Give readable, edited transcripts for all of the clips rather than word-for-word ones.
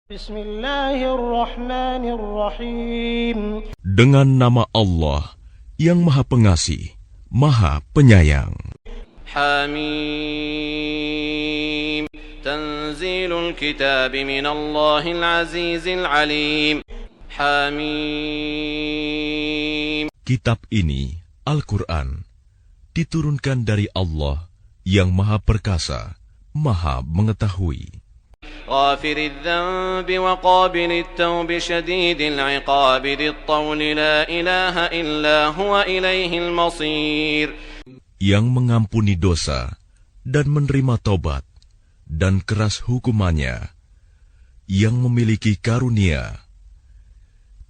Bismillahirrahmanirrahim. Dengan nama Allah yang Maha Pengasih, Maha Penyayang. Hamim. Tanzilul kitab minallahil azizil alim. Hamim. Kitab ini, Al-Quran, diturunkan dari Allah yang Maha Perkasa, Maha Mengetahui. غافر الذنب وقابل التوب شديد العقاب ذي الطول لا إله إلا هو إليه المصير. Yang mengampuni dosa dan menerima tobat dan keras hukumannya, yang memiliki karunia.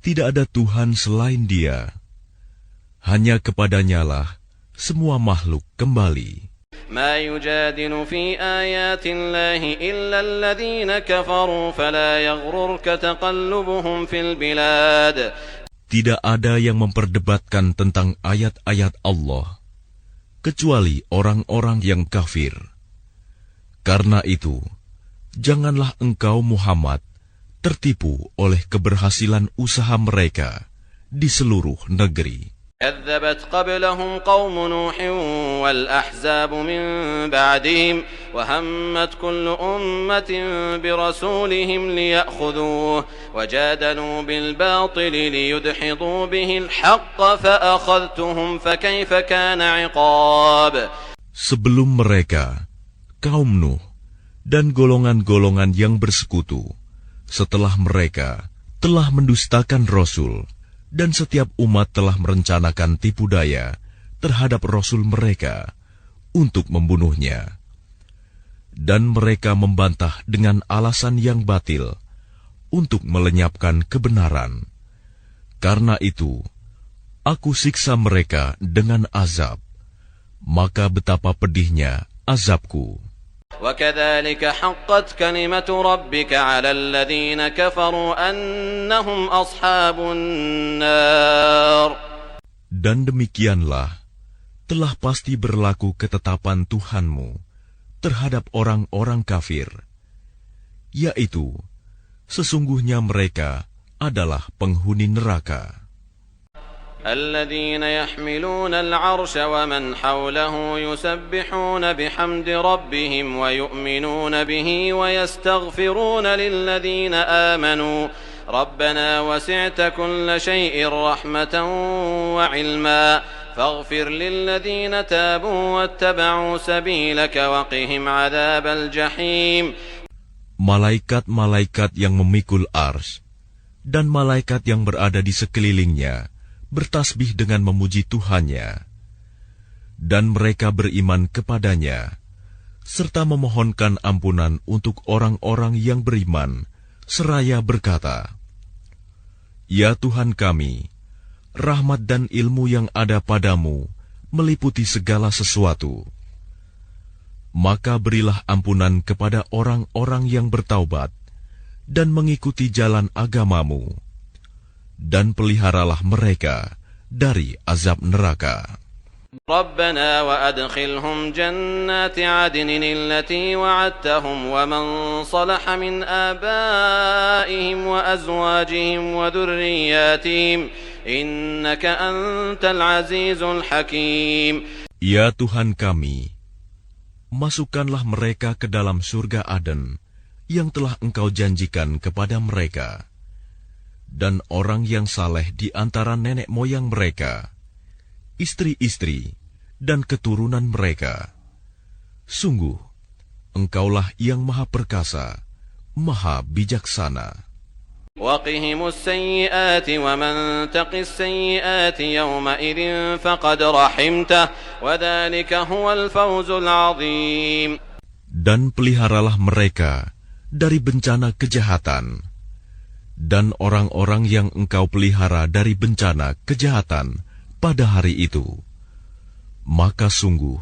Tidak ada Tuhan selain Dia. Hanya kepadanyalah semua makhluk kembali. ما يجادل في آيات الله إلا الذين كفروا فلا يغررك تقلبهم في البلاد. Tidak ada yang memperdebatkan tentang ayat-ayat Allah kecuali orang-orang yang kafir. Karena itu, janganlah engkau Muhammad tertipu oleh keberhasilan usaha mereka di seluruh negeri. كذبت قبلهم قوم نوح والأحزاب من بعدهم وهمت كل أمة برسولهم ليأخذوه وجادلوا بالباطل ليدحضوا به الحق فأخذتهم فكيف كان عقاب. Sebelum mereka, kaum Nuh dan golongan-golongan yang bersekutu, setelah mereka telah mendustakan Rasul, dan setiap umat telah merencanakan tipu daya terhadap Rasul mereka untuk membunuhnya. Dan mereka membantah dengan alasan yang batil untuk melenyapkan kebenaran. Karena itu, aku siksa mereka dengan azab. Maka betapa pedihnya azabku. وكذلك حقت كلمة ربك على الذين كفروا أنهم أصحاب النار. Dan demikianlah telah pasti berlaku ketetapan Tuhanmu terhadap orang-orang kafir, yaitu sesungguhnya mereka adalah penghuni neraka. الذين يحملون العرش ومن حوله يسبحون بحمد ربهم ويؤمنون به ويستغفرون للذين آمنوا ربنا وسعت كل شيء رحمة وعلما فاغفر للذين تابوا واتبعوا سبيلك وقهم عذاب الجحيم. Malaikat-malaikat yang memikul ars dan malaikat yang berada di sekelilingnya bertasbih dengan memuji Tuhannya, dan mereka beriman kepadanya, serta memohonkan ampunan untuk orang-orang yang beriman, seraya berkata, Ya Tuhan kami, rahmat dan ilmu yang ada padamu meliputi segala sesuatu. Maka berilah ampunan kepada orang-orang yang bertaubat dan mengikuti jalan agamamu, dan peliharalah mereka dari azab neraka. ربنا وأدخلهم جنات عدن التي وعدتهم ومن صلح من آبائهم وأزواجهم وذرياتهم إنك أنت العزيز الحكيم. Ya Tuhan kami, masukkanlah mereka ke dalam surga Aden yang telah Engkau janjikan kepada mereka, dan orang yang saleh di antara nenek moyang mereka, istri-istri, dan keturunan mereka. Sungguh, Engkaulah yang Maha Perkasa, Maha Bijaksana. وقهم السيئات ومن تق السيئات يومئذ فقد رحمته وذلك هو الفوز العظيم. Dan peliharalah mereka dari bencana kejahatan, dan orang-orang yang Engkau pelihara dari bencana kejahatan pada hari itu, maka sungguh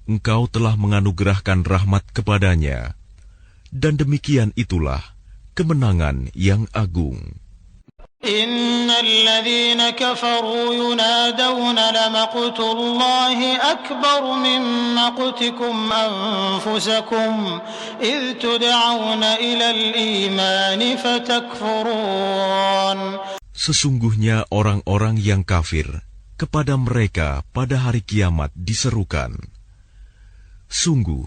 Engkau telah menganugerahkan rahmat kepadanya, dan demikian itulah kemenangan yang agung. إن الذين كفروا ينادون لمقت الله أكبر من مقتكم أنفسكم إذ تدعون إلى الإيمان فتكفرون. Sesungguhnya orang-orang yang kafir, kepada mereka pada hari kiamat diserukan, sungguh,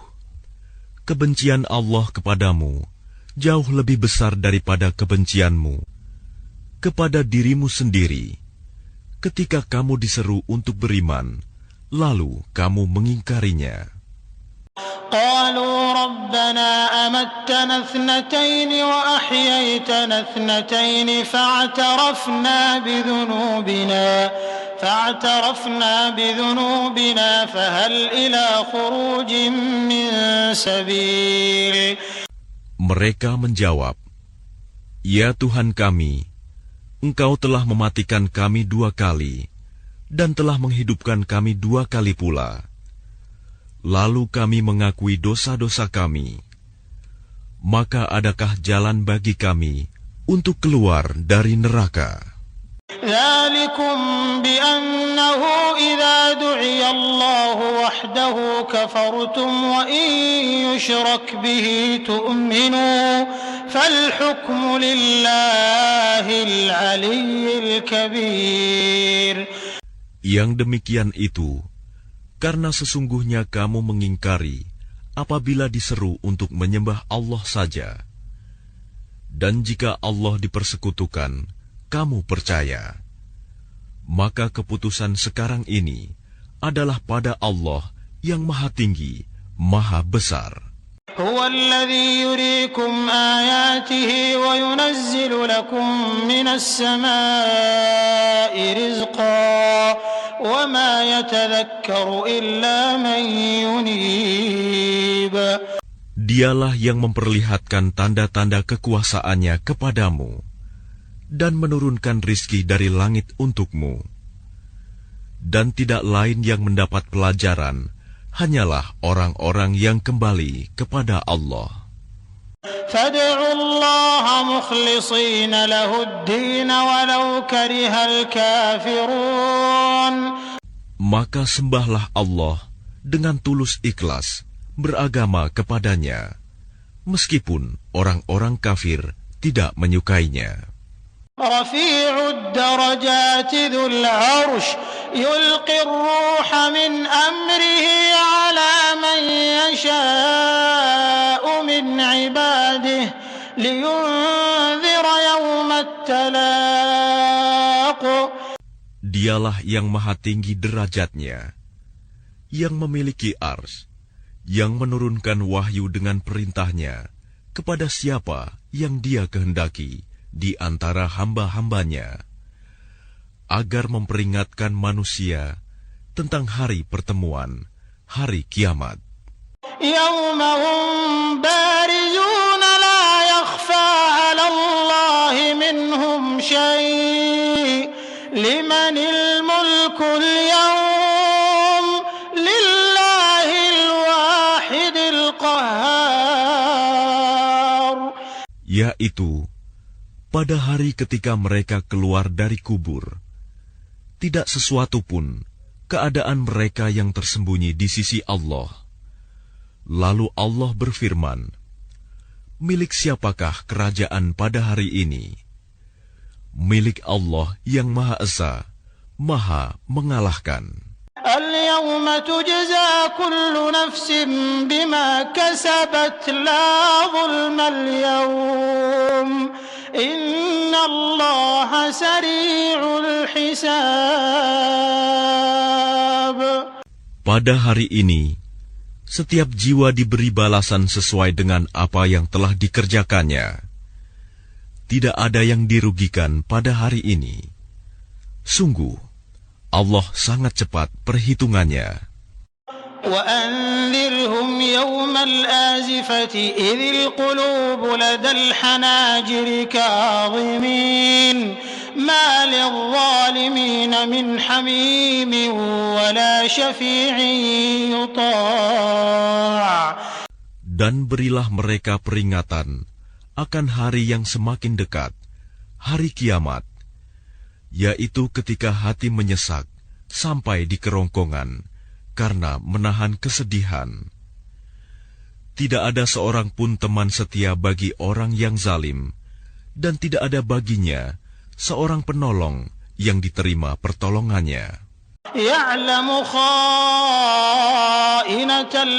kebencian Allah kepadamu jauh lebih besar daripada kebencianmu kepada dirimu sendiri, ketika kamu diseru untuk beriman, lalu kamu mengingkarinya. قالوا ربنا أمتنا اثنتين وأحييتنا اثنتين فاعترفنا بذنوبنا فهل إلى خروج من سبيل. Mereka menjawab, Ya Tuhan kami, Engkau telah mematikan kami 2 kali, dan telah menghidupkan kami 2 kali pula. Lalu kami mengakui dosa-dosa kami. Maka adakah jalan bagi kami untuk keluar dari neraka? ذلكم بأنه إذا دعي الله وحده كفرتم وإن يشرك به تؤمنوا فالحكم لله العلي الكبير. Yang demikian itu, karena sesungguhnya kamu mengingkari apabila diseru untuk menyembah Allah saja. Dan jika Allah dipersekutukan, kamu percaya. Maka keputusan sekarang ini adalah pada Allah yang Maha Tinggi, Maha Besar. هو الذي يريكم آياته وينزل لكم من السماء رزقا وما يتذكر إلا من ينيب. Dialah yang memperlihatkan tanda-tanda kekuasaannya kepadamu dan menurunkan rizki dari langit untukmu. Dan tidak lain yang mendapat pelajaran hanyalah orang-orang yang kembali kepada Allah. فادعوا الله مخلصين له الدين ولو كره الكافرون. Maka sembahlah Allah dengan tulus ikhlas beragama kepadanya, meskipun orang-orang kafir tidak menyukainya. رفيع الدرجات ذو العرش يلقي الروح من أمره على من يشاء من عباده لينذر يوم التلاق. Dialah yang maha tinggi derajatnya, yang memiliki ars, yang menurunkan wahyu dengan perintahnya kepada siapa yang Dia kehendaki di antara hamba-hambanya, agar memperingatkan manusia tentang hari pertemuan, hari kiamat. يوم هم بارزون لا يخفى على الله منهم شيء لمن الملك اليوم لله الواحد القهار. Yaitu pada hari ketika mereka keluar dari kubur, tidak sesuatu pun keadaan mereka yang tersembunyi di sisi Allah. Lalu Allah berfirman, milik siapakah kerajaan pada hari ini? Milik Allah yang Maha Esa, Maha Mengalahkan. اليوم تجزى كل نفس بما كسبت لا ظلم اليوم إن الله سريع الحساب. Pada hari ini, setiap jiwa diberi balasan sesuai dengan apa yang telah dikerjakannya. Tidak ada yang dirugikan pada hari ini. Sungguh, Allah sangat cepat perhitungannya. وأنذرهم يوم الآزفة إذ القلوب لدى الحناجر كاظمين ما للظالمين من حميم ولا شفيع يطاع. Dan berilah mereka peringatan akan hari yang semakin dekat, hari kiamat, yaitu ketika hati menyesak sampai di kerongkongan karena menahan kesedihan. Tidak ada seorang pun teman setia bagi orang yang zalim, dan tidak ada baginya seorang penolong yang diterima pertolongannya. Ya'lamu kha'inatal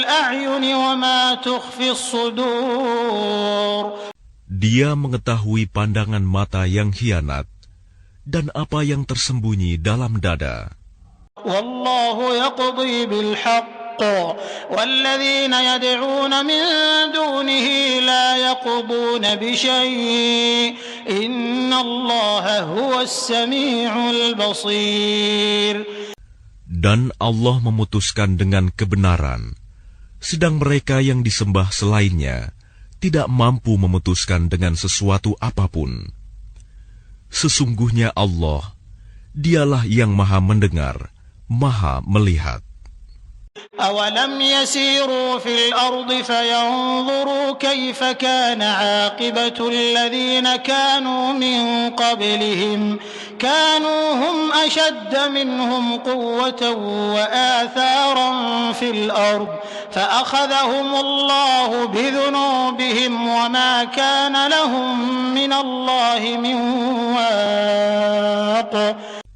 a'yuni wa ma tukhfis sudur. Dia mengetahui pandangan mata yang khianat dan apa yang tersembunyi dalam dada. Wallahu yaqdi bil haqq walladzina yad'una min dunihi la yaqduna bi syai' innallaha huwas sami'ul basir. Dan Allah memutuskan dengan kebenaran, sedang mereka yang disembah selainnya tidak mampu memutuskan dengan sesuatu apapun. Sesungguhnya Allah, Dialah yang Maha Mendengar, Maha Melihat. أَوَلَمْ يَسِيرُوا فِي الْأَرْضِ فَيَنْظُرُوا كَيْفَ كَانَ عَاقِبَةُ الَّذِينَ كَانُوا مِنْ قَبْلِهِمْ كَانُوا هُمْ أَشَدَّ مِنْهُمْ قُوَّةً وَآثَارًا فِي الْأَرْضِ فَأَخَذَهُمُ اللَّهُ بِذُنُوبِهِمْ وَمَا كَانَ لَهُمْ مِنَ اللَّهِ مِنْ وَاقٍ.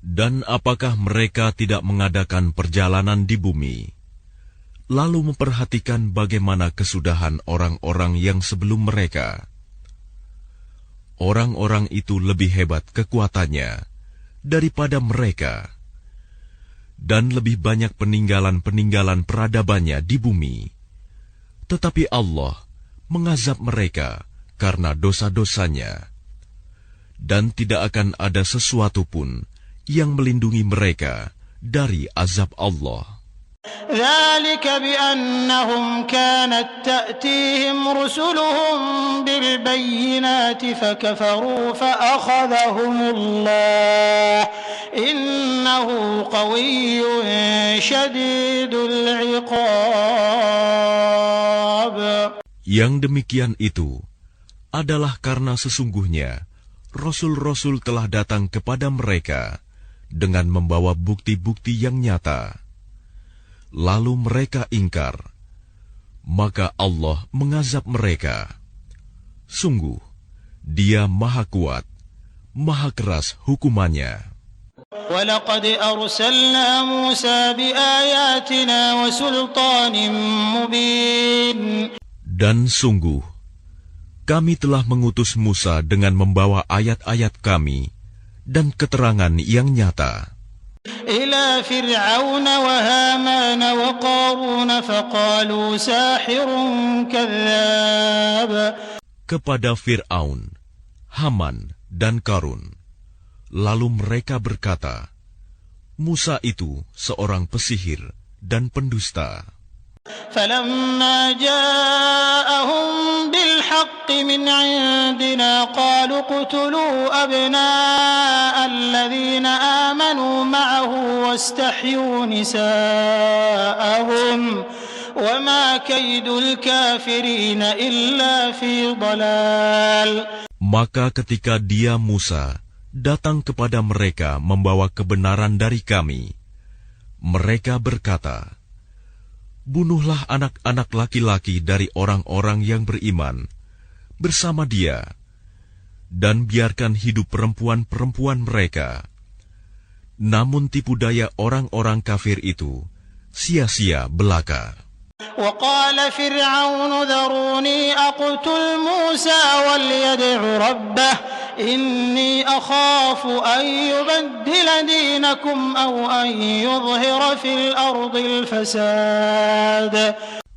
Dan apakah mereka tidak mengadakan perjalanan di bumi, lalu memperhatikan bagaimana kesudahan orang-orang yang sebelum mereka? Orang-orang itu lebih hebat kekuatannya daripada mereka, dan lebih banyak peninggalan-peninggalan peradabannya di bumi. Tetapi Allah mengazab mereka karena dosa-dosanya, dan tidak akan ada sesuatu pun yang melindungi mereka dari azab Allah. ذلك بأنهم كانت تأتيهم رسلهم بالبينات فكفروا فأخذهم الله إنه قوي شديد العقاب. Yang demikian itu adalah karena sesungguhnya Rasul-Rasul telah datang kepada mereka dengan membawa bukti-bukti yang nyata. Lalu mereka ingkar, maka Allah mengazab mereka. Sungguh, Dia Maha Kuat, Maha Keras hukumannya. وَلَقَدْ أَرْسَلْنَا مُوسَى بِآيَاتِنَا وَسُلْطَانٍ مُبِينٍ. Dan sungguh, kami telah mengutus Musa dengan membawa ayat-ayat kami dan keterangan yang nyata. إِلَى فِرْعَوْنَ وَهَامَانَ وَقَارُونَ فَقَالُوا سَاحِرٌ كَذَّابٌ. Kepada Fir'aun, Haman, dan Qarun. Lalu mereka berkata, Musa itu seorang pesihir dan pendusta. فَلَمَّا جَاءَهُم بِالْحَقِّ مِنْ عِندِنَا قَالُوا اقْتُلُوا أَبْنَاءَ الَّذِينَ آمَنُوا مَعَهُ وَاسْتَحْيُوا نِسَاءَهُمْ وَمَا كَيْدُ الْكَافِرِينَ إِلَّا فِي ضَلَالٍ. Maka ketika dia Musa datang kepada mereka membawa kebenaran dari kami, mereka berkata, bunuhlah anak-anak laki-laki dari orang-orang yang beriman bersama dia, dan biarkan hidup perempuan-perempuan mereka. Namun tipu daya orang-orang kafir itu sia-sia belaka. وقال فرعون ذروني أقتل موسى وليدع ربه إني أخاف أن يبدل دينكم أو أن يظهر في الأرض الفساد.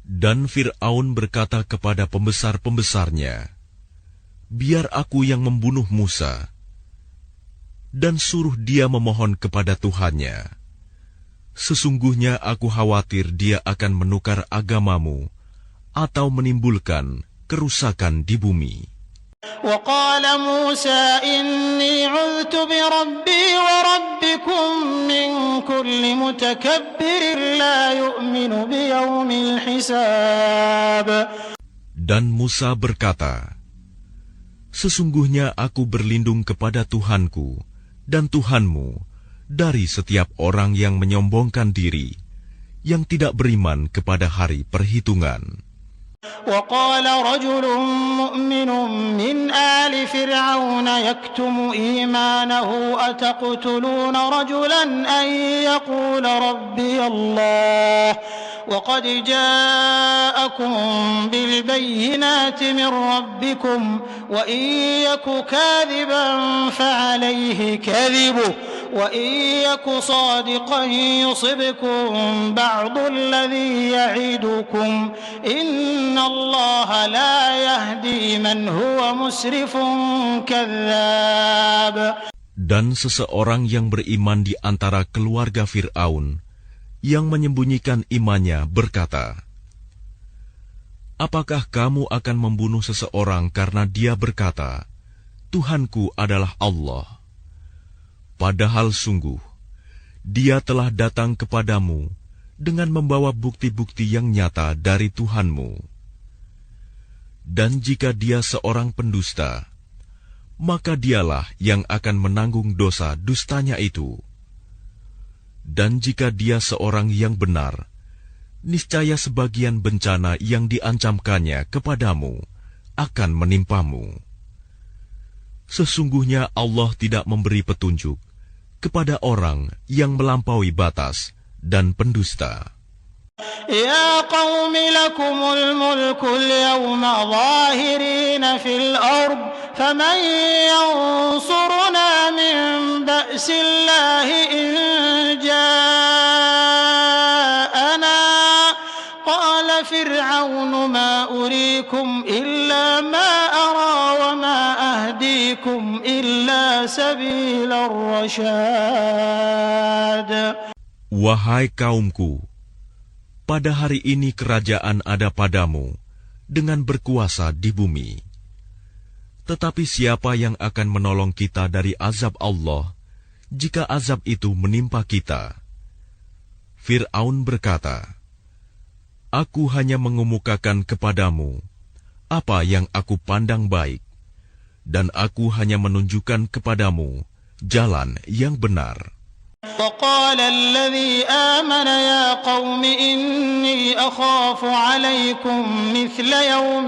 Dan Fir'aun berkata kepada pembesar-pembesarnya, biar aku yang membunuh Musa, dan suruh dia memohon kepada Tuhannya. Sesungguhnya aku khawatir dia akan menukar agamamu atau menimbulkan kerusakan di bumi. وقال موسى إني عذت بربي وربكم من كل متكبر لا يؤمن بيوم الحساب. Dan Musa berkata, sesungguhnya aku berlindung kepada Tuhanku dan Tuhanmu dari setiap orang yang menyombongkan diri, yang tidak beriman kepada hari perhitungan. وقال رجل مؤمن من آل فرعون يكتم إيمانه أتقتلون رجلا أن يقول ربي الله وقد جاءكم بالبينات من ربكم وإن يك كاذبا فعليه كذبه وإن يك صادقا يصبكم بعض الذي يعدكم إن الله لا يهدي من هو مسرف كذاب. Dan seseorang yang beriman di antara keluarga Fir'aun yang menyembunyikan imannya berkata, apakah kamu akan membunuh seseorang karena dia berkata, Tuhanku adalah Allah? Padahal sungguh, dia telah datang kepadamu dengan membawa bukti-bukti yang nyata dari Tuhanmu. Dan jika dia seorang pendusta, maka dialah yang akan menanggung dosa dustanya itu. Dan jika dia seorang yang benar, niscaya sebagian bencana yang diancamkannya kepadamu akan menimpamu. Sesungguhnya Allah tidak memberi petunjuk kepada orang yang melampaui batas dan pendusta. Ya qaumi lakumul mulkul yawma zahirina fil ard faman yansuruna min ba'sillahi in ja'ana qala fir'aunu ma uriikum illa ma ara wa ma ahdiikum illa sabilar rasyad. Wahai kaumku, pada hari ini kerajaan ada padamu dengan berkuasa di bumi. Tetapi siapa yang akan menolong kita dari azab Allah jika azab itu menimpa kita? Fir'aun berkata, aku hanya mengemukakan kepadamu apa yang aku pandang baik, dan aku hanya menunjukkan kepadamu jalan yang benar. وقال الذي آمن يا قوم إني أخاف عليكم مثل يوم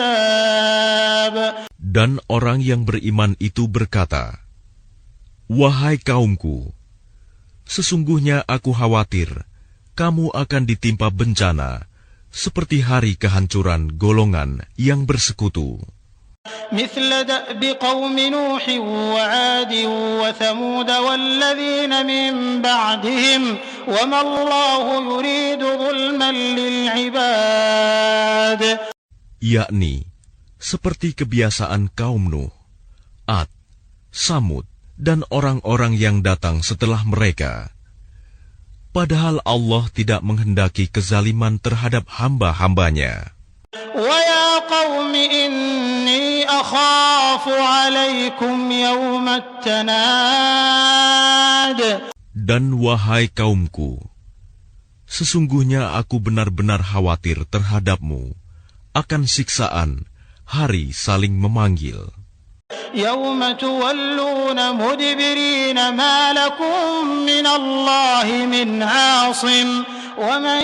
الأحزاب. Dan orang yang beriman itu berkata, wahai kaumku, sesungguhnya aku khawatir kamu akan ditimpa bencana seperti hari kehancuran golongan yang bersekutu. مثل دأب قوم نوح وعاد وثمود والذين من بعدهم وما الله يريد ظلما للعباد. Yakni seperti kebiasaan kaum Nuh, Ad, Samud, dan orang-orang yang datang setelah mereka. Padahal Allah tidak menghendaki kezaliman terhadap hamba-hambanya. وَيَا قَوْمِ إِنِّي أَخَافُ عَلَيْكُمْ يَوْمَ التَّنَادِ. Dan wahai kaumku, sesungguhnya aku benar-benar khawatir terhadapmu akan siksaan hari saling memanggil. يَوْمَ تُوَلُّونَ مُدْبِرِينَ مَا لَكُمْ مِنَ اللَّهِ مِنْ عَاصِمٍ وَمَنْ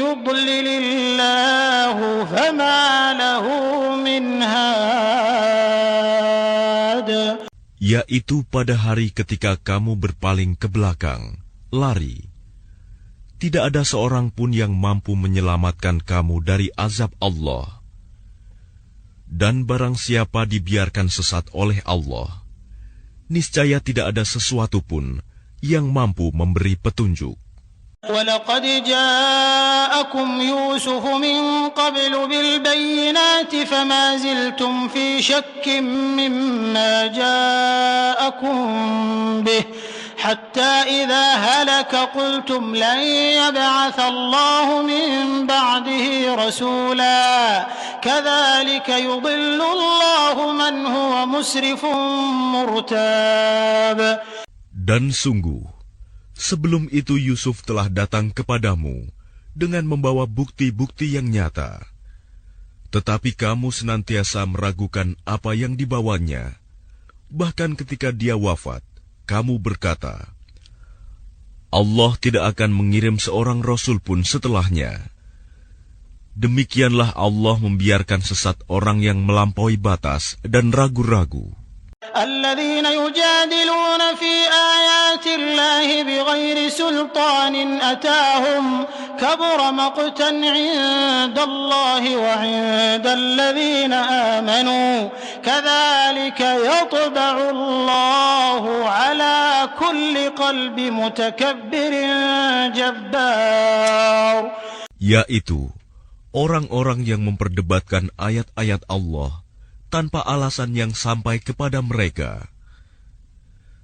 يُضْلِلِ اللَّهُ فَمَا لَهُ مِنْ هَادٍ. Yaitu pada hari ketika kamu berpaling ke belakang, lari. Tidak ada seorang pun yang mampu menyelamatkan kamu dari azab Allah. Dan barang siapa dibiarkan sesat oleh Allah, niscaya tidak ada sesuatu pun yang mampu memberi petunjuk. وَلَقَدْ جَاءَكُمْ يُوسُفُ مِنْ قَبْلُ بِالْبَيِّنَاتِ فَمَا زِلْتُمْ فِي شَكٍّ مِّمَّا جَاءَكُمْ بِهِ حَتَّى إِذَا هَلَكَ قُلْتُمْ لَنْ يَبْعَثَ اللَّهُ مِنْ بَعْدِهِ رَسُولًا كَذَلِكَ يُضِلُّ اللَّهُ مَنْ هُوَ مُسْرِفٌ مُرْتَابٌ. Dan sungguh, sebelum itu Yusuf telah datang kepadamu dengan membawa bukti-bukti yang nyata. Tetapi kamu senantiasa meragukan apa yang dibawanya. Bahkan ketika dia wafat, kamu berkata, Allah tidak akan mengirim seorang Rasul pun setelahnya. Demikianlah Allah membiarkan sesat orang yang melampaui batas dan ragu-ragu. الذين يجادلون في آيات الله بغير سلطان أتاهم كبر مقتا عند الله وعند الذين آمنوا كذلك يطبع الله على كل قلب متكبر جبار. Yaitu orang-orang yang memperdebatkan ayat-ayat Allah tanpa alasan yang sampai kepada mereka.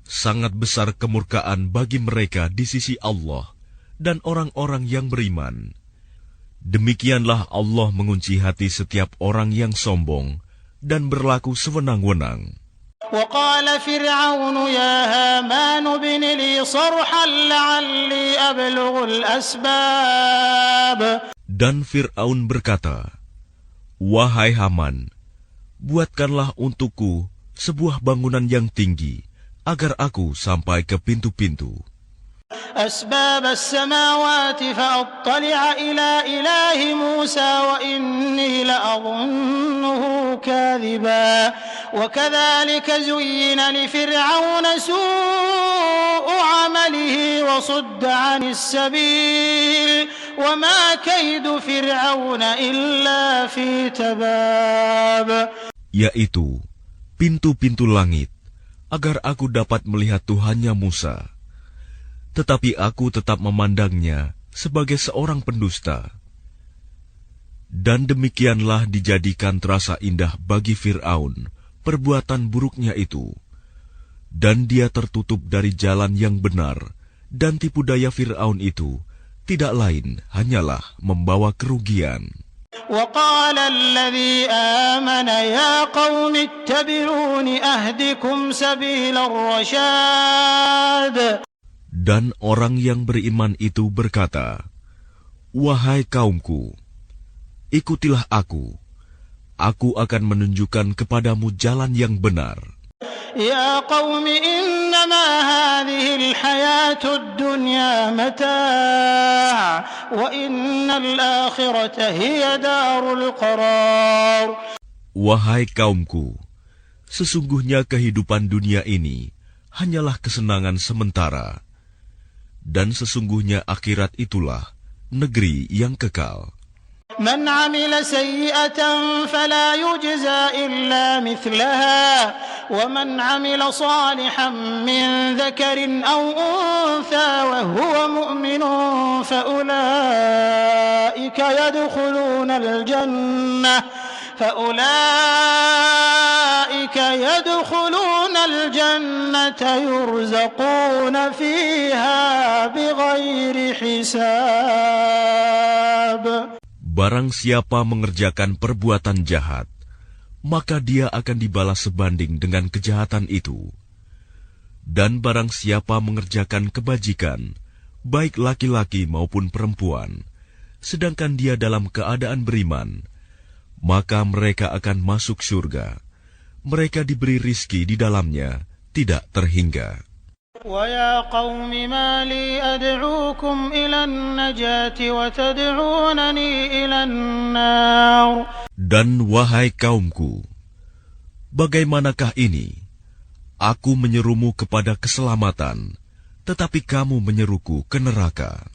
Sangat besar kemurkaan bagi mereka di sisi Allah dan orang-orang yang beriman. Demikianlah Allah mengunci hati setiap orang yang sombong dan berlaku sewenang-wenang. وقال فرعون يا هامان ابن لي صرحا لعلي أبلغ الأسباب. Dan Fir'aun berkata, Wahai Haman, buatkanlah untukku sebuah bangunan yang tinggi, agar aku sampai ke pintu-pintu. أسباب السماوات فأطلع إلى إله موسى وإني لأظنه كاذبا وكذلك زين لفرعون سوء عمله وصد عن السبيل وما كيد فرعون إلا في تباب. Yaitu pintu-pintu langit, agar aku dapat melihat Tuhannya Musa. Tetapi aku tetap memandangnya sebagai seorang pendusta. Dan demikianlah dijadikan terasa indah bagi Fir'aun perbuatan buruknya itu. Dan dia tertutup dari jalan yang benar, dan tipu daya Fir'aun itu tidak lain hanyalah membawa kerugian. وقال الذي آمن يا قوم اتبعون أهدكم سبيل الرشاد. Dan orang yang beriman itu berkata, Wahai kaumku, ikutilah aku akan menunjukkan kepadamu jalan yang benar. يا قوم إنما هذه الحياة الدنيا متاع وإن الآخرة هي دار القرار. Wahai kaumku, sesungguhnya kehidupan dunia ini hanyalah kesenangan sementara, dan sesungguhnya akhirat itulah negeri yang kekal. من عمل سيئة فلا يجزى إلا مثلها ومن عمل صالحا من ذكر أو أنثى وهو مؤمن فأولئك يدخلون الجنة يرزقون فيها بغير حساب. Barang siapa mengerjakan perbuatan jahat, maka dia akan dibalas sebanding dengan kejahatan itu. Dan barang siapa mengerjakan kebajikan, baik laki-laki maupun perempuan, sedangkan dia dalam keadaan beriman, maka mereka akan masuk surga. Mereka diberi rizki di dalamnya, tidak terhingga. وَيَا قَوْمِ مَا لِي أَدْعُوكُمْ إِلَى النَّجَاةِ وَتَدْعُونَنِي إِلَى النَّارِ. Dan wahai kaumku, bagaimanakah ini? Aku menyerumu kepada keselamatan, tetapi kamu menyeruku ke neraka.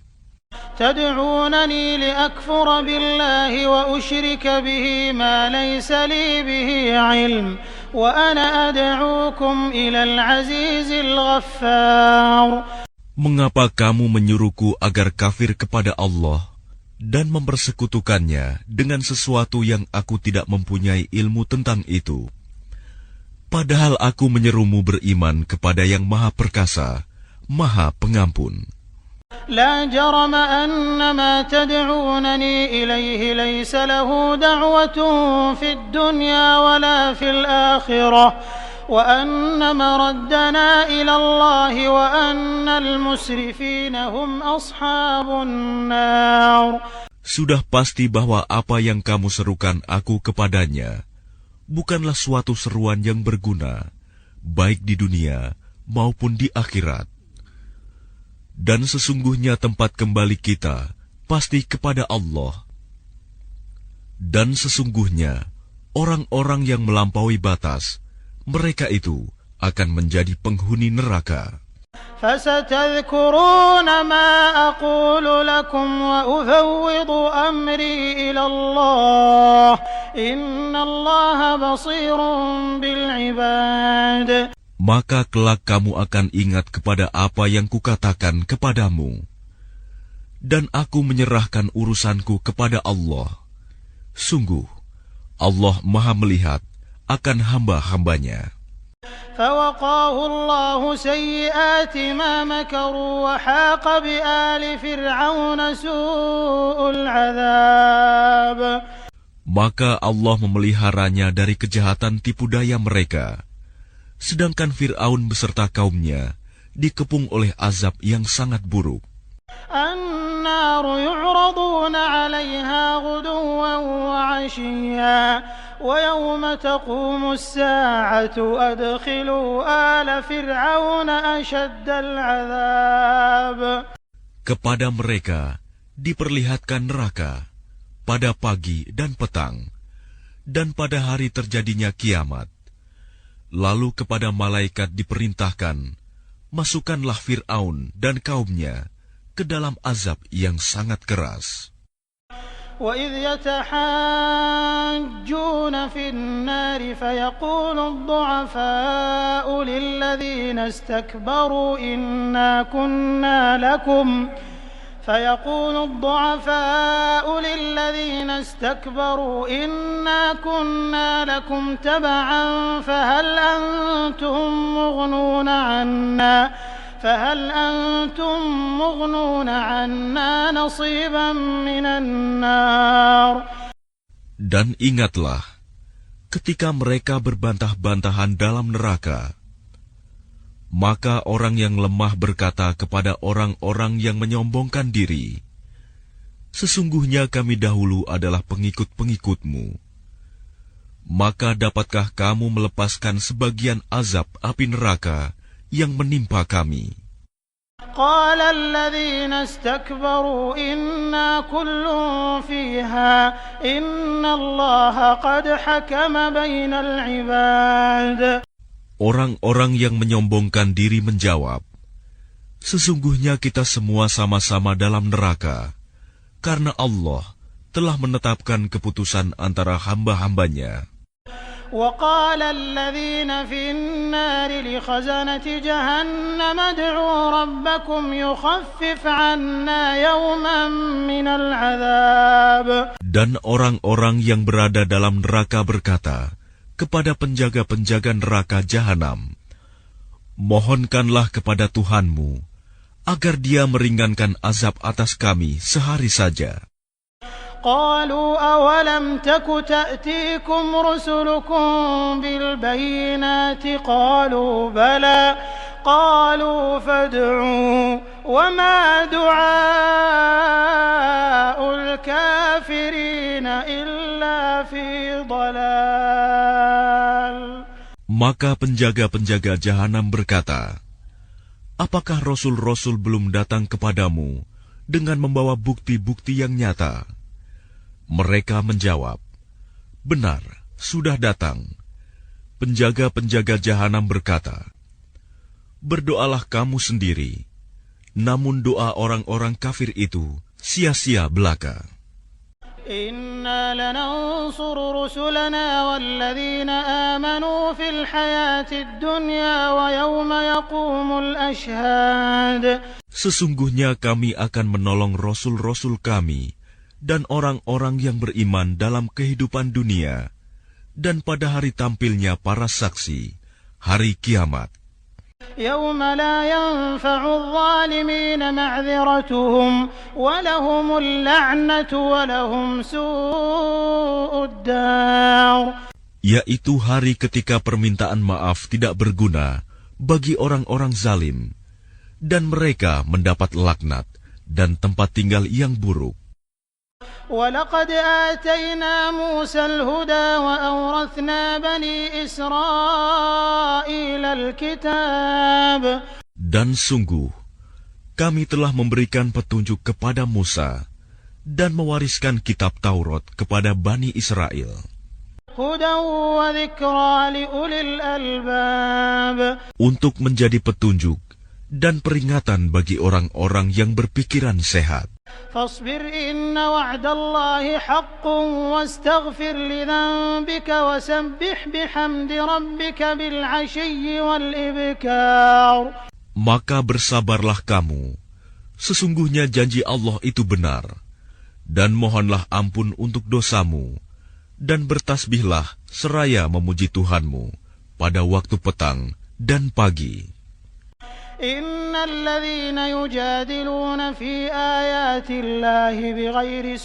تدعونني لأكفر بالله وأشرك به ما ليس لي به علم وأنا أدعوكم إلى العزيز الغفار. Mengapa kamu menyuruhku agar kafir kepada Allah dan mempersekutukannya dengan sesuatu yang aku tidak mempunyai ilmu tentang itu? Padahal aku menyerumu beriman kepada yang Maha Perkasa, Maha Pengampun. لا جرم أن ما تدعونني إليه ليس له دعوة في الدنيا ولا في الآخرة وأن مردنا إلى الله وأن المسرفين هم أصحاب النار. Sudah pasti bahwa apa yang kamu serukan aku kepadanya bukanlah suatu seruan yang berguna, baik di dunia maupun di akhirat. Dan sesungguhnya tempat kembali kita pasti kepada Allah. Dan sesungguhnya orang-orang yang melampaui batas, mereka itu akan menjadi penghuni neraka. فستذكرون ما أقول لكم وأفوض أمري إلى الله إن الله بصير بالعباد. Maka kelak kamu akan ingat kepada apa yang kukatakan kepadamu. Dan aku menyerahkan urusanku kepada Allah. Sungguh, Allah Maha melihat akan hamba-hambanya. فوقاه الله سيئات ما مكروا وحاق بآل فرعون سوء العذاب. Maka Allah memeliharanya dari kejahatan tipu daya mereka. Sedangkan Fir'aun beserta kaumnya dikepung oleh azab yang sangat buruk. النار يعرضون عليها غدوا وعشيا ويوم تقوم الساعة أدخلوا آل فرعون أشد العذاب. Kepada mereka diperlihatkan neraka pada pagi dan petang, dan pada hari terjadinya kiamat. Lalu kepada malaikat diperintahkan, masukkanlah Fir'aun dan kaumnya ke dalam azab yang sangat keras. وَإِذْ يَتَحَاجُّونَ فِي النَّارِ فَيَقُولُ الضُّعَفَاءُ لِلَّذِينَ اسْتَكْبَرُوا إِنَّا كُنَّا لَكُمْ تَبَعًا فَهَلْ أَنْتُمْ مُغْنُونَ عَنَّا نَصِيبًا مِنَ النَّارِ. Dan ingatlah, ketika mereka berbantah-bantahan dalam neraka, maka orang yang lemah berkata kepada orang-orang yang menyombongkan diri, sesungguhnya kami dahulu adalah pengikut-pengikutmu. Maka dapatkah kamu melepaskan sebagian azab api neraka yang menimpa kami? قال الذين استكبروا إنا كل فيها إن الله قد حكم بين العباد. Orang-orang yang menyombongkan diri menjawab, sesungguhnya kita semua sama-sama dalam neraka, karena Allah telah menetapkan keputusan antara hamba-hambanya. وقال الذين في النار لخزنة جهنم ادعوا ربكم يخفف عنا يوما من العذاب. Dan orang-orang yang berada dalam neraka berkata kepada penjaga-penjaga neraka jahanam, mohonkanlah kepada Tuhanmu agar Dia meringankan azab atas kami sehari saja. قالوا أولم تك تأتيكم رسلكم بالبينات قالوا بلى قالوا فادعوا وما دعاء الكافرين إلا في ضلال. Maka penjaga-penjaga jahanam berkata, apakah rasul-rasul belum datang kepadamu dengan membawa bukti-bukti yang nyata? Mereka menjawab, benar, sudah datang. Penjaga-penjaga jahanam berkata, berdoalah kamu sendiri, namun doa orang-orang kafir itu sia-sia belaka. Inna lanansur rusulana walladzina amanu fil hayatid dunya wa yawma yaqumul ashhad. Sesungguhnya kami akan menolong rasul-rasul kami dan orang-orang yang beriman dalam kehidupan dunia, dan pada hari tampilnya para saksi, hari kiamat. Yawma la yanfa'u adh-dhalimina ma'dziratuhum wa lahumul la'natu wa lahum su'ud dar. Yaitu hari ketika permintaan maaf tidak berguna bagi orang-orang zalim, dan mereka mendapat laknat dan tempat tinggal yang buruk. وَلَقَدْ آتَيْنَا مُوسَى الْهُدَى وَأَوْرَثْنَا بَنِي إِسْرَائِيلَ الكتاب. Dan sungguh, kami telah memberikan petunjuk kepada Musa dan mewariskan kitab Taurat kepada Bani Israel. هدى وذكرى لأولي الألباب. Untuk menjadi petunjuk dan peringatan bagi orang-orang yang berpikiran sehat. فاصبر إن وعد الله حق واستغفر لذنبك وسبح بحمد ربك بالعشي والإبكار. Maka bersabarlah kamu, sesungguhnya janji Allah itu benar, dan mohonlah ampun untuk dosamu, dan bertasbihlah seraya memuji Tuhanmu pada waktu petang dan pagi. إن الذين يجادلون في آيات الله بغير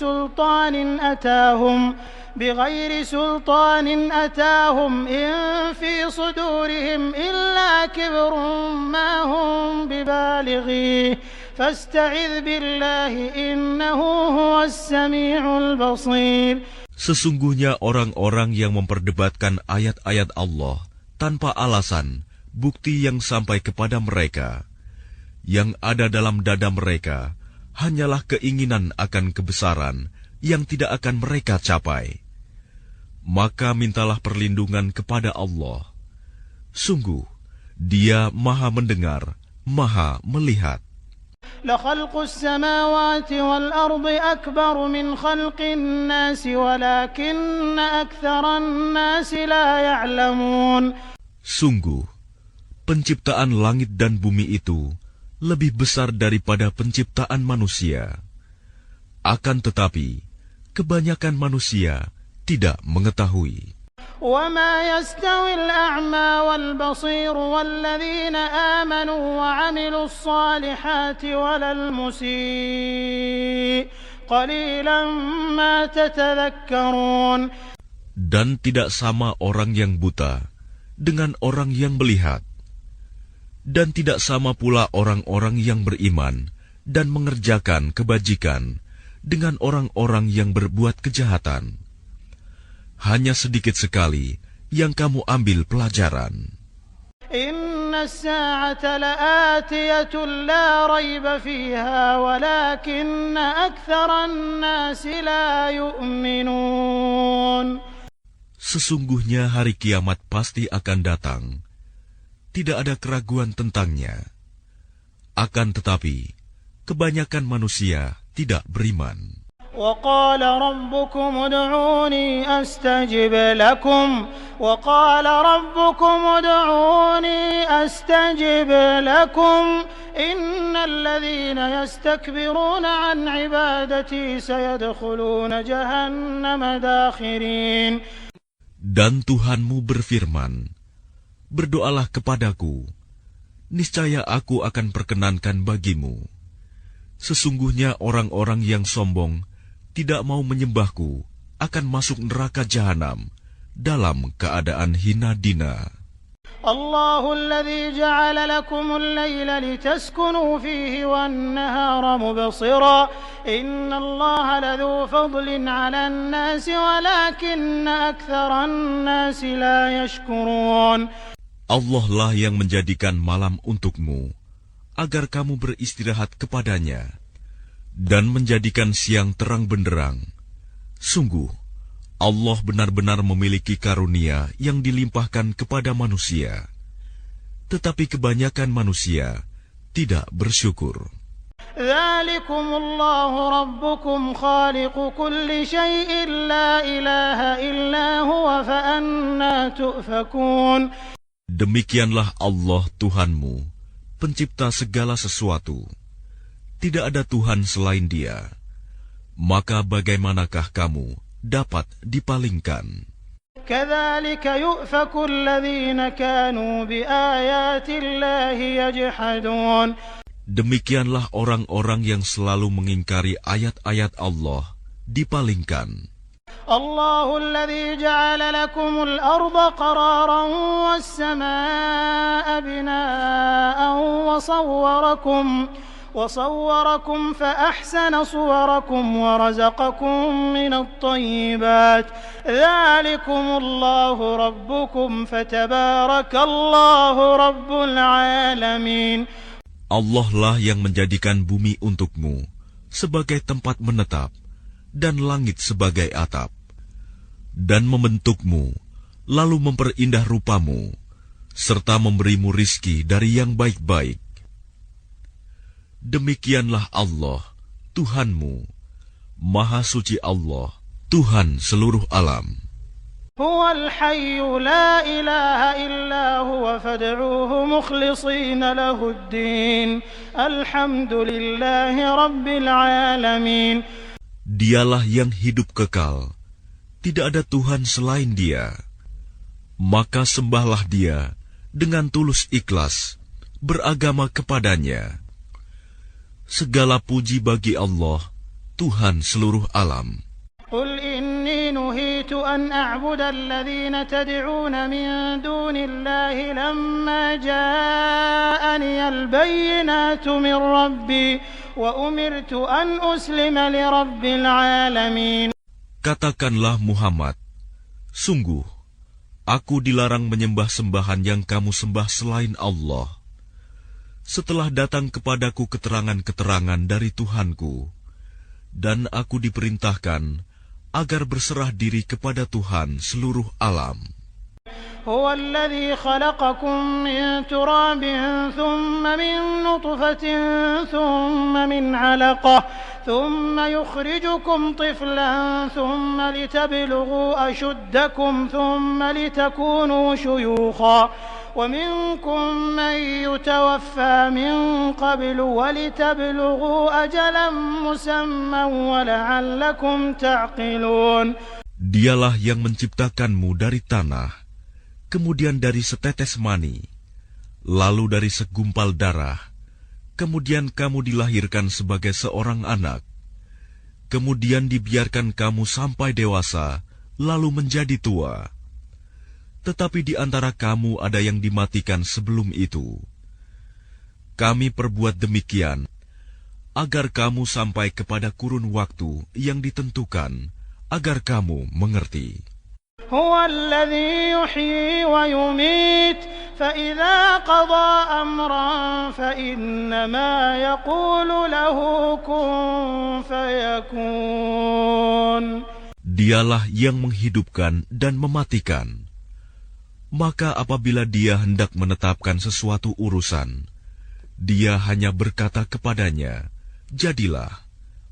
سلطان أتاهم إن في صدورهم إلا كبر ما هم ببالغيه فاستعذ بالله إنه هو السميع البصير. Sesungguhnya orang-orang yang memperdebatkan ayat-ayat Allah tanpa alasan, bukti yang sampai kepada mereka, yang ada dalam dada mereka hanyalah keinginan akan kebesaran yang tidak akan mereka capai. Maka mintalah perlindungan kepada Allah. Sungguh, Dia Maha Mendengar, Maha Melihat. لخلق السماوات والأرض أكبر من خلق الناس ولكن أكثر الناس لا يعلمون. Sungguh, penciptaan langit dan bumi itu lebih besar daripada penciptaan manusia. Akan tetapi, kebanyakan manusia tidak mengetahui. وما يستوي الأعمى والبصير والذين آمنوا وعملوا الصالحات ولا المسيء قليلا ما تتذكرون. Dan tidak sama orang yang buta dengan orang yang melihat, dan tidak sama pula orang-orang yang beriman dan mengerjakan kebajikan dengan orang-orang yang berbuat kejahatan. Hanya sedikit sekali yang kamu ambil pelajaran. Inna as-sa'ata la'atiyatun la rayba fiha walakinna aktsaran nasi la yu'minun. Sesungguhnya hari kiamat pasti akan datang. Tidak ada keraguan tentangnya. Akan tetapi, kebanyakan manusia tidak beriman. وقال ربكم ادعوني أستجب لكم إن الذين يستكبرون عن عبادتي سيدخلون جهنم داخرين. Dan Tuhanmu berfirman, berdoalah kepadaku, niscaya aku akan perkenankan bagimu. Sesungguhnya orang-orang yang sombong tidak mau menyembahku akan masuk neraka jahanam dalam keadaan hina dina. Allahu alladhi ja'ala lakumul layla litaskunu fihi wan nahara mubsira inna Allaha ladhu fadlin 'alan nasi walakinna aktsaran nasi la yashkurun. Allah lah yang menjadikan malam untukmu agar kamu beristirahat kepadanya, dan menjadikan siang terang benderang. Sungguh, Allah benar-benar memiliki karunia yang dilimpahkan kepada manusia, tetapi kebanyakan manusia tidak bersyukur. Dzalikumullahu rabbukum khaliqu kulli syai'in la ilaha illa huwa fa anna tu'fakun. Demikianlah Allah Tuhanmu, pencipta segala sesuatu. Tidak ada Tuhan selain Dia. Maka bagaimanakah kamu dapat dipalingkan? Kadzalika yu'faku alladzina kanu biayatillahi yajhadun. Demikianlah orang-orang yang selalu mengingkari ayat-ayat Allah dipalingkan. Allahu alladzi ja'ala lakumul arda qararan was samaa'a binaa'an wa وصوركم فأحسن صوركم ورزقكم من الطيبات ذلكم الله ربكم فتبارك الله رب العالمين. Allah lah yang menjadikan bumi untukmu sebagai tempat menetap dan langit sebagai atap, dan membentukmu, lalu memperindah rupamu, serta memberimu rizki dari yang baik-baik. Demikianlah Allah, Tuhanmu, Maha Suci Allah, Tuhan seluruh alam. هو الحي لا إله إلا هو فادعوه مخلصين له الدين الحمد لله رب العالمين. Dialah yang hidup kekal, tidak ada Tuhan selain Dia. Maka sembahlah Dia dengan tulus ikhlas, beragama kepadanya. Segala puji bagi Allah, Tuhan seluruh alam. قل إني نهيت أن أعبد الذين تدعون من دون الله لما جاءني البينات من ربي وأمرت أن أسلم لرب العالمين. Katakanlah Muhammad, sungguh, aku dilarang menyembah sembahan yang kamu sembah selain Allah. Setelah datang kepadaku keterangan-keterangan dari Tuhanku, dan aku diperintahkan agar berserah diri kepada Tuhan seluruh alam. هو الذي خلقكم من تراب ثم من نطفة ثم من علقة ثم يخرجكم طفلا ثم لتبلغوا أشدكم ثم لتكونوا شيوخا ومنكم من يتوفى من قبل ولتبلغوا أجلا مسمى ولعلكم تعقلون. Dialah yang menciptakanmu dari tanah, kemudian dari setetes mani, lalu dari segumpal darah, kemudian kamu dilahirkan sebagai seorang anak, kemudian dibiarkan kamu sampai dewasa, lalu menjadi tua. Tetapi di antara kamu ada yang dimatikan sebelum itu. Kami perbuat demikian, agar kamu sampai kepada kurun waktu yang ditentukan, agar kamu mengerti. هو الذي يحيي ويميت فإذا قضى أمرا فإنما يقول له كن فيكون. Dialah yang menghidupkan dan mematikan. Maka apabila Dia hendak menetapkan sesuatu urusan, Dia hanya berkata kepadanya, jadilah,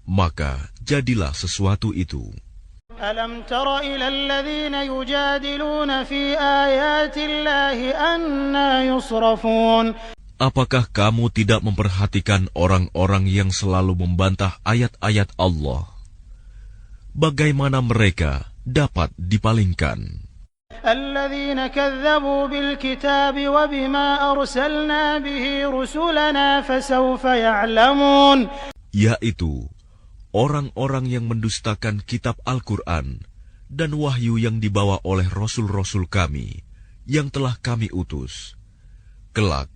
maka jadilah sesuatu itu. ألم تر إلى الذين يجادلون في آيات الله أنى يصرفون. Apakah kamu tidak memperhatikan orang-orang yang selalu membantah ayat-ayat Allah? Bagaimana mereka dapat dipalingkan? الذين كذبوا بالكتاب وبما أرسلنا به رسلنا فسوف يعلمون. Yaitu orang-orang yang mendustakan kitab Al-Quran dan wahyu yang dibawa oleh rasul-rasul kami yang telah kami utus. Kelak,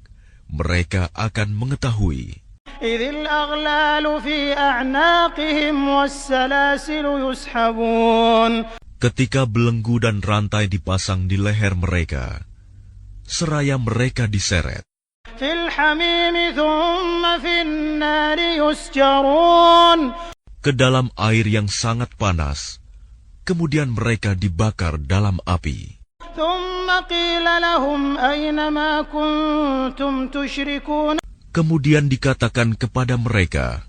mereka akan mengetahui. إذ الأغلال في أعناقهم والسلاسل يسحبون. Ketika belenggu dan rantai dipasang di leher mereka, seraya mereka diseret. في الحميم ثم في النار يسجرون. Ke dalam air yang sangat panas, kemudian mereka dibakar dalam api. ثم قيل لهم أين ما كنتم تشركون. Kemudian dikatakan kepada mereka,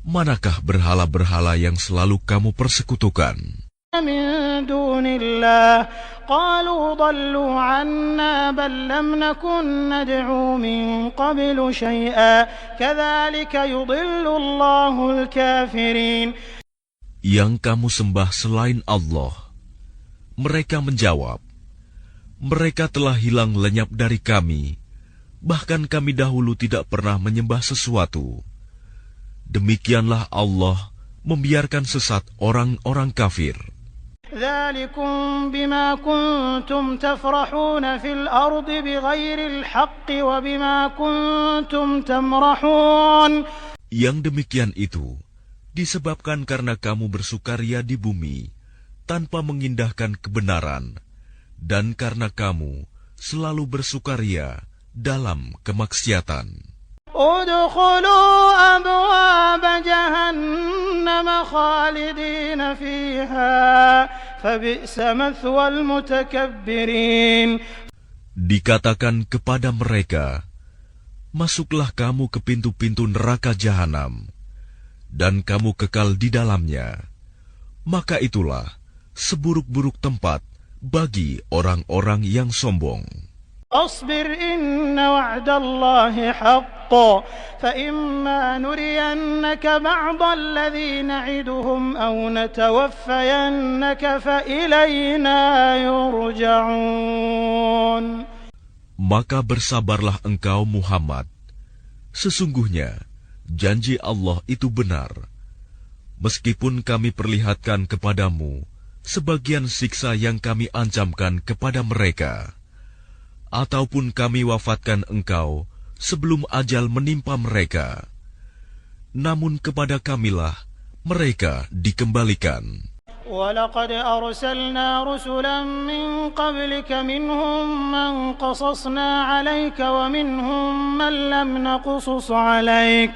manakah berhala-berhala yang selalu kamu persekutukan? من دون الله قالوا ضلوا عنا بل لم نكن ندعو من قبل شيئا كذلك يضل الله الكافرين. Yang kamu sembah selain Allah. Mereka menjawab, mereka telah hilang lenyap dari kami, bahkan kami dahulu tidak pernah menyembah sesuatu. Demikianlah Allah membiarkan sesat orang-orang kafir. ذلكم بما كنتم تفرحون في الأرض بغير الحق وبما كنتم تمرحون. Yang demikian itu disebabkan karena kamu bersukaria di bumi tanpa mengindahkan kebenaran, dan karena kamu selalu bersukaria dalam kemaksiatan. ادخلوا أبواب جهنم خالدين فيها فبئس مثوى المتكبرين. Dikatakan kepada mereka, masuklah kamu ke pintu-pintu neraka jahanam, dan kamu kekal di dalamnya. Maka itulah seburuk-buruk tempat bagi orang-orang yang sombong. أصبر إن وعد الله حق فإما نرينك بعض الذي نعدهم أو نتوفينك فإلينا يرجعون. Maka bersabarlah engkau Muhammad. Sesungguhnya janji Allah itu benar. Meskipun kami perlihatkan kepadamu sebagian siksa yang kami ancamkan kepada mereka, ataupun kami wafatkan engkau sebelum ajal menimpa mereka, namun kepada kamilah mereka dikembalikan. وَلَقَدْ أَرْسَلْنَا رُسُلًا مِّن قَبْلِكَ مِنْهُم مَّن قَصَصْنَا عَلَيْكَ وَمِنْهُم مَّن لَّمْ نَقْصُصْ عَلَيْكَ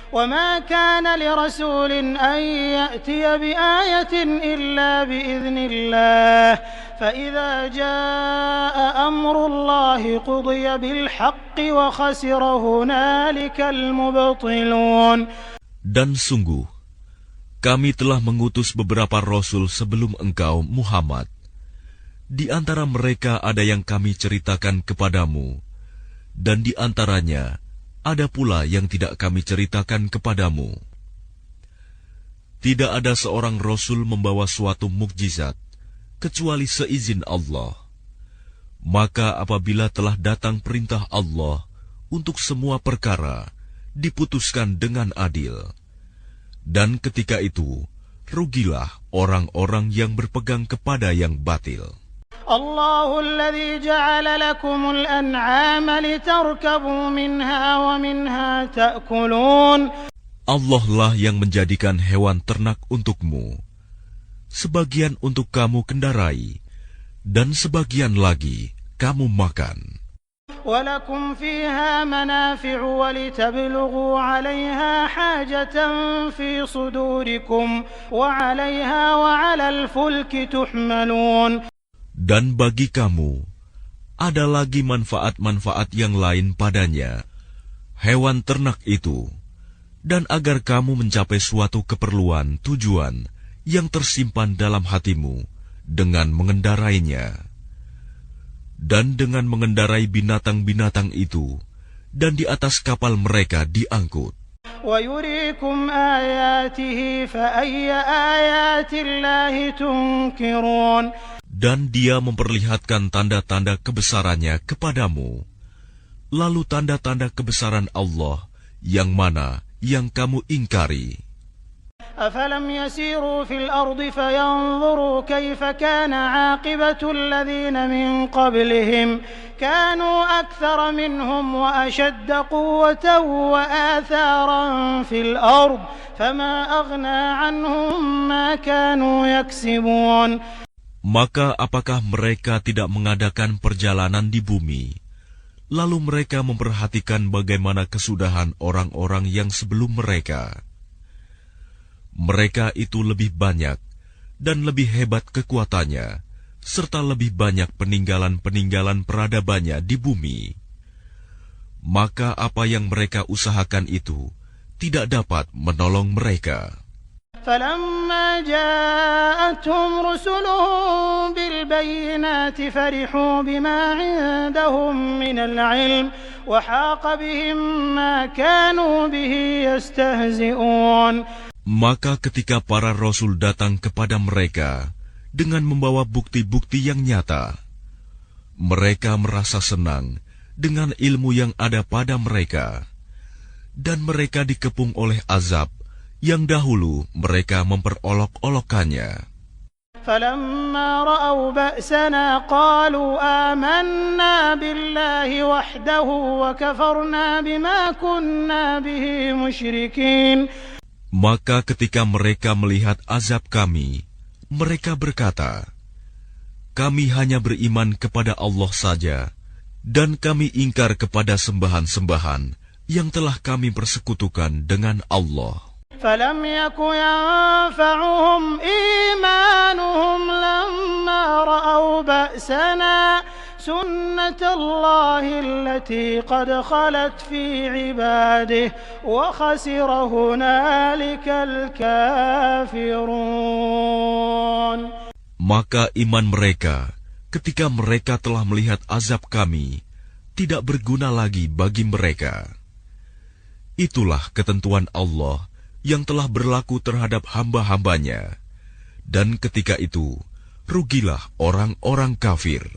وَمَا كَانَ لِرَسُولٍ أَن يَأْتِيَ بِآيَةٍ إِلَّا بِإِذْنِ اللَّهِ فَإِذَا جَاءَ أَمْرُ اللَّهِ قُضِيَ بِالْحَقِّ وَخَسِرَ هُنَالِكَ الْمُبْطِلُونَ. Dan sungguh, kami telah mengutus beberapa rasul sebelum engkau, Muhammad. Di antara mereka ada yang kami ceritakan kepadamu, dan di antaranya ada pula yang tidak kami ceritakan kepadamu. Tidak ada seorang rasul membawa suatu mukjizat kecuali seizin Allah. Maka apabila telah datang perintah Allah untuk semua perkara, diputuskan dengan adil. Dan ketika itu, rugilah orang-orang yang berpegang kepada yang batil. الله الذي جعل لكم الأنعام لتركبوا منها ومنها تأكلون. Allah lah yang menjadikan hewan ternak untukmu, sebagian untuk kamu kendarai, dan sebagian lagi kamu makan. ولكم فيها منافع ولتبلغوا عليها حاجة في صدوركم وعليها وعلى الفلك تحملون. Dan bagi kamu, ada lagi manfaat-manfaat yang lain padanya, hewan ternak itu, dan agar kamu mencapai suatu keperluan tujuan yang tersimpan dalam hatimu dengan mengendarainya. Dan dengan mengendarai binatang-binatang itu, dan di atas kapal mereka diangkut. وَيُرِيكُمْ آيَاتِهِ فَأَيَّ آيَاتِ اللَّهِ تُنكِرُونَ. Dan dia memperlihatkan tanda-tanda kebesarannya kepadamu. Lalu tanda-tanda kebesaran Allah yang mana yang kamu ingkari? أَفَلَمْ يَسِيرُوا فِي الْأَرْضِ فَيَنظُرُوا كَيْفَ كَانَ عَاقِبَةُ الَّذِينَ مِنْ قَبْلِهِمْ كَانُوا أَكْثَرَ مِنْهُمْ وَأَشَدَّ قُوَّةً وَآثَارًا فِي الْأَرْضِ فَمَا أَغْنَى عَنْهُمْ مَا كَانُوا يَكْسِبُونَ. Maka apakah mereka tidak mengadakan perjalanan di bumi, lalu mereka memperhatikan bagaimana kesudahan orang-orang yang sebelum mereka? Mereka itu lebih banyak dan lebih hebat kekuatannya, serta lebih banyak peninggalan-peninggalan peradabannya di bumi. Maka apa yang mereka usahakan itu tidak dapat menolong mereka. فَلَمَّا جَاءَتْهُمْ رُسُلُهُم بِالْبَيِّنَاتِ فَرِحُوا بِمَا عِندَهُم مِّنَ الْعِلْمِ وَحَاقَ بِهِم مَّا كَانُوا بِهِ يَسْتَهْزِئُونَ. Maka ketika para rasul datang kepada mereka dengan membawa bukti-bukti yang nyata, mereka merasa senang dengan ilmu yang ada pada mereka, dan mereka dikepung oleh azab yang dahulu mereka memperolok-olokkannya. فلما رأوا بأسنا قالوا آمنا بالله وحده وكفرنا بما كنا به مشركين. Maka ketika mereka melihat azab kami, mereka berkata, kami hanya beriman kepada Allah saja, dan kami ingkar kepada sembahan-sembahan yang telah kami persekutukan dengan Allah. فلم يك ينفعهم إيمانهم لما رأوا بأسنا سنة الله التي قد خلت في عباده وخسر هنالك الكافرون. Maka iman mereka ketika mereka telah melihat azab kami tidak berguna lagi bagi mereka. Itulah ketentuan Allah yang telah berlaku terhadap hamba-hambanya, dan ketika itu rugilah orang-orang kafir.